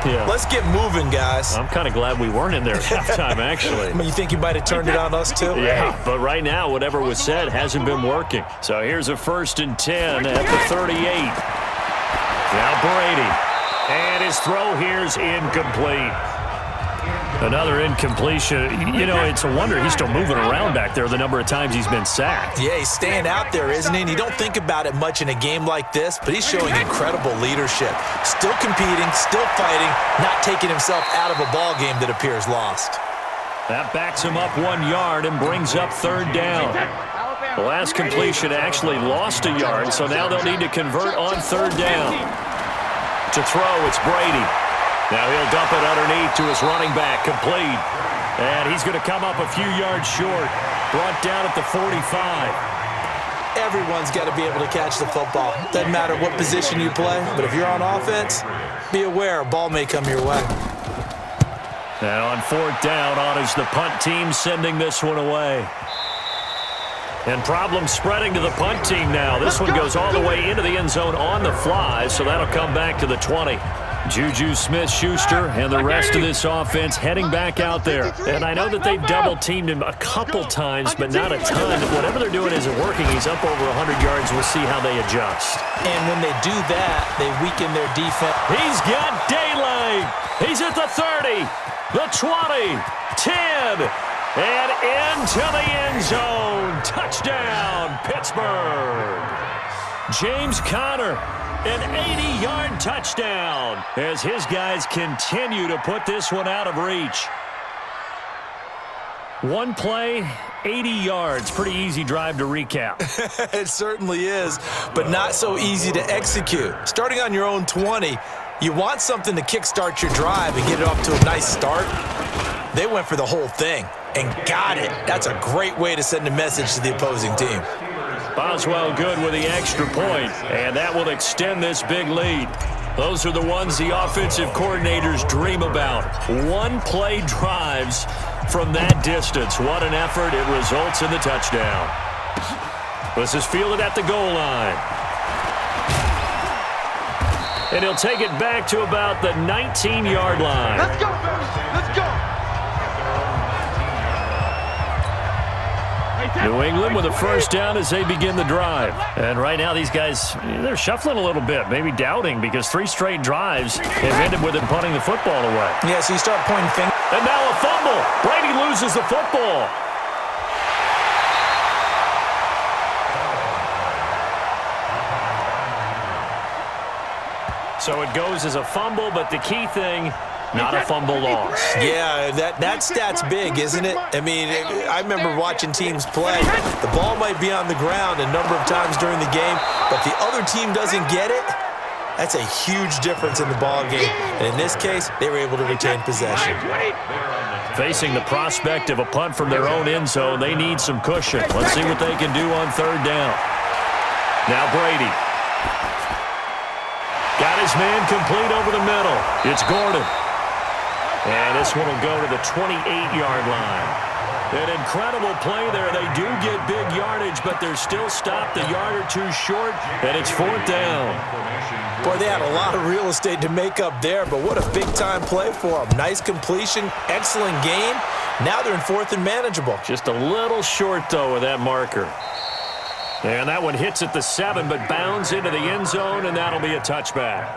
Yeah. Let's get moving, guys. I'm kind of glad we weren't in there at halftime, actually. I mean, you think you might have turned it on us, too? Yeah, but right now, whatever was said hasn't been working. So here's a 1st and 10 at the 38. Now Brady. And his throw here's incomplete. Another incompletion. You know, it's a wonder he's still moving around back there the number of times he's been sacked. Yeah, he's staying out there, isn't he? And you don't think about it much in a game like this, but he's showing incredible leadership. Still competing, still fighting, not taking himself out of a ball game that appears lost. That backs him up 1 yard and brings up 3rd down. The last completion actually lost a yard, so now they'll need to convert on 3rd down. To throw, it's Brady. Now he'll dump it underneath to his running back, complete. And he's going to come up a few yards short, brought down at the 45. Everyone's got to be able to catch the football. Doesn't matter what position you play, but if you're on offense, be aware a ball may come your way. Now on 4th down, on is the punt team sending this one away. And problems spreading to the punt team now. This one goes all the way into the end zone on the fly, so that'll come back to the 20. Juju Smith-Schuster and the rest of this offense heading back out there. And I know that they've double-teamed him a couple times, but not a ton. Whatever they're doing isn't working. He's up over 100 yards. We'll see how they adjust. And when they do that, they weaken their defense. He's got daylight. He's at the 30, the 20, 10, and into the end zone. Touchdown, Pittsburgh. James Conner. An 80-yard touchdown as his guys continue to put this one out of reach. One play, 80 yards. Pretty easy drive to recap. It certainly is, but not so easy to execute. Starting on your own 20, you want something to kickstart your drive and get it off to a nice start. They went for the whole thing and got it. That's a great way to send a message to the opposing team. Boswell good with the extra point, and that will extend this big lead. Those are the ones the offensive coordinators dream about. One-play drives from that distance. What an effort. It results in the touchdown. This is fielded at the goal line. And he'll take it back to about the 19-yard line. Let's go, fellas. Let's go. New England with a 1st down as they begin the drive. And right now these guys, they're shuffling a little bit, maybe doubting, because 3 straight drives have ended with them punting the football away. Yeah, so you start pointing fingers. And now a fumble. Brady loses the football. So it goes as a fumble, but the key thing, not a fumble loss. Yeah, that stat's big, isn't it? I mean, I remember watching teams play. The ball might be on the ground a number of times during the game, but the other team doesn't get it. That's a huge difference in the ball game. And in this case, they were able to retain possession. Facing the prospect of a punt from their own end zone, they need some cushion. Let's see what they can do on 3rd down. Now Brady. Got his man complete over the middle. It's Gordon. And this one will go to the 28-yard line. An incredible play there. They do get big yardage, but they're still stopped a yard or 2 short, and it's 4th down. Boy, they had a lot of real estate to make up there, but what a big-time play for them. Nice completion, excellent game. Now they're in 4th and manageable. Just a little short, though, with that marker. And that one hits at the 7, but bounds into the end zone, and that'll be a touchback.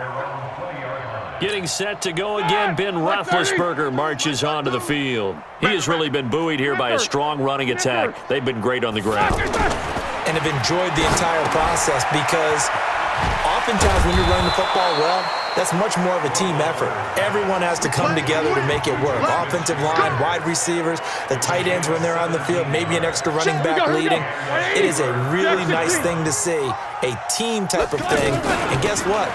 Getting set to go again, Ben Roethlisberger marches onto the field. He has really been buoyed here by a strong running attack. They've been great on the ground. And have enjoyed the entire process because oftentimes when you're running the football well, that's much more of a team effort. Everyone has to come together to make it work. Offensive line, wide receivers, the tight ends when they're on the field, maybe an extra running back leading. It is a really nice thing to see, a team type of thing. And guess what?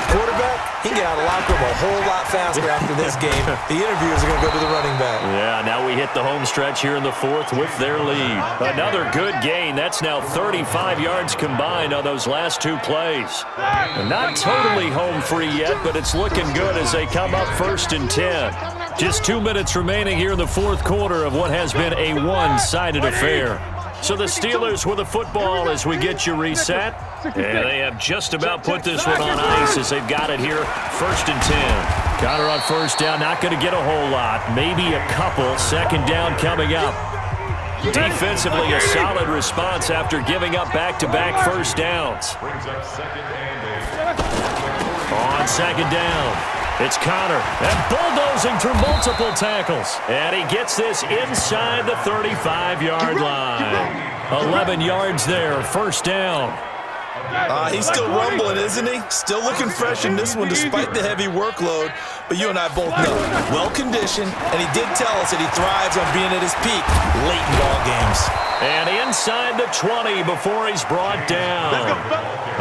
Quarterback, he can get out of the locker room a whole lot faster after this game. The interviews are going to go to the running back. Yeah, now we hit the home stretch here in the 4th with their lead. Another good gain. That's now 35 yards combined on those last 2 plays. And not totally home free yet, but it's looking good as they come up 1st and 10. Just 2 minutes remaining here in the 4th quarter of what has been a one-sided affair. So the Steelers with the football as we get you reset. And they have just about put this one on ice as they've got it here, 1st and 10. Connor on first down, not going to get a whole lot. Maybe a couple. Second down coming up. Defensively, a solid response after giving up back-to-back first downs. On second down, it's Connor, and bulldozing through multiple tackles. And he gets this inside the 35-yard line. 11 yards there, first down. He's still rumbling, isn't he? Still looking fresh in this one despite the heavy workload. But you and I both know, well-conditioned, and he did tell us that he thrives on being at his peak late in ball games. And inside the 20 before he's brought down.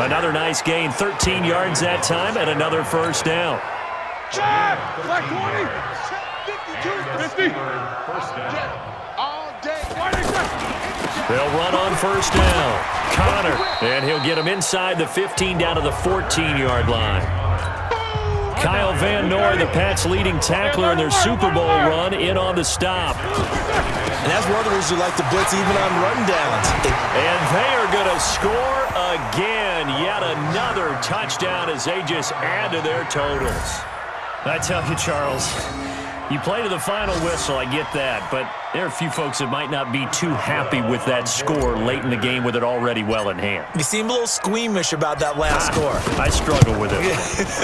Another nice gain, 13 yards that time, and another first down. Check! Black 20! 52, 50! First down. All day. They'll run on first down. Connor, and he'll get him inside the 15 down to the 14-yard line. Kyle Van Noy, the Pats' leading tackler in their Super Bowl run, in on the stop. And that's one of the reasons you like to blitz even on run downs. And they are going to score again. Yet another touchdown as they just add to their totals. I tell you, Charles, you play to the final whistle, I get that, but there are a few folks that might not be too happy with that score late in the game with it already well in hand. You seem a little squeamish about that last score. I struggle with it.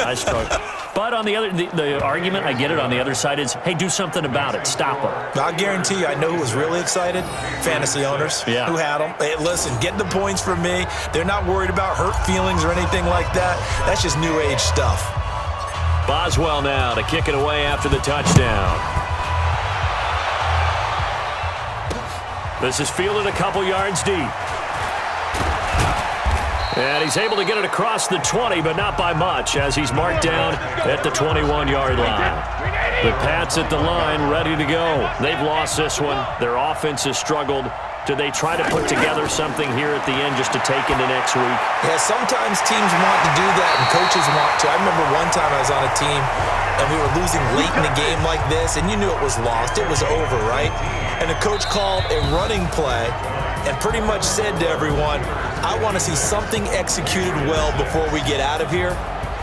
I struggle. But on the other, the argument, I get it, on the other side is, hey, do something about it. Stop them. I'll guarantee you, I know who was really excited. Fantasy owners who had them. Hey, listen, get the points from me. They're not worried about hurt feelings or anything like that. That's just new age stuff. Boswell now to kick it away after the touchdown. This is fielded a couple yards deep. And he's able to get it across the 20, but not by much, as he's marked down at the 21-yard line. The Pats at the line, ready to go. They've lost this one. Their offense has struggled. Do they try to put together something here at the end just to take into next week? Yeah, sometimes teams want to do that and coaches want to. I remember one time I was on a team and we were losing late in the game like this, and you knew it was lost. It was over, right? And the coach called a running play and pretty much said to everyone, I want to see something executed well before we get out of here.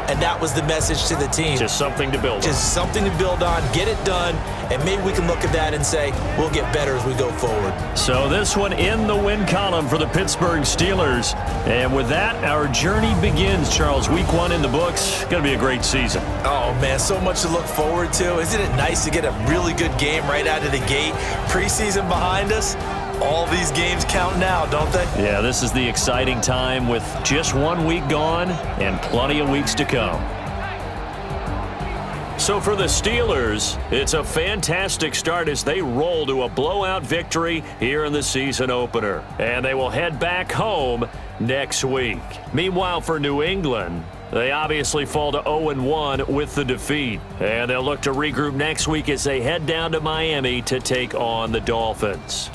And that was the message to the team. Just something to build on. Just something to build on, get it done, and maybe we can look at that and say, we'll get better as we go forward. So this one in the win column for the Pittsburgh Steelers. And with that, our journey begins, Charles. Week 1 in the books. Going to be a great season. Oh, man, so much to look forward to. Isn't it nice to get a really good game right out of the gate? Preseason behind us. All these games count now, don't they? Yeah, this is the exciting time with just 1 week gone and plenty of weeks to come. So for the Steelers, it's a fantastic start as they roll to a blowout victory here in the season opener. And they will head back home next week. Meanwhile, for New England, they obviously fall to 0-1 with the defeat. And they'll look to regroup next week as they head down to Miami to take on the Dolphins.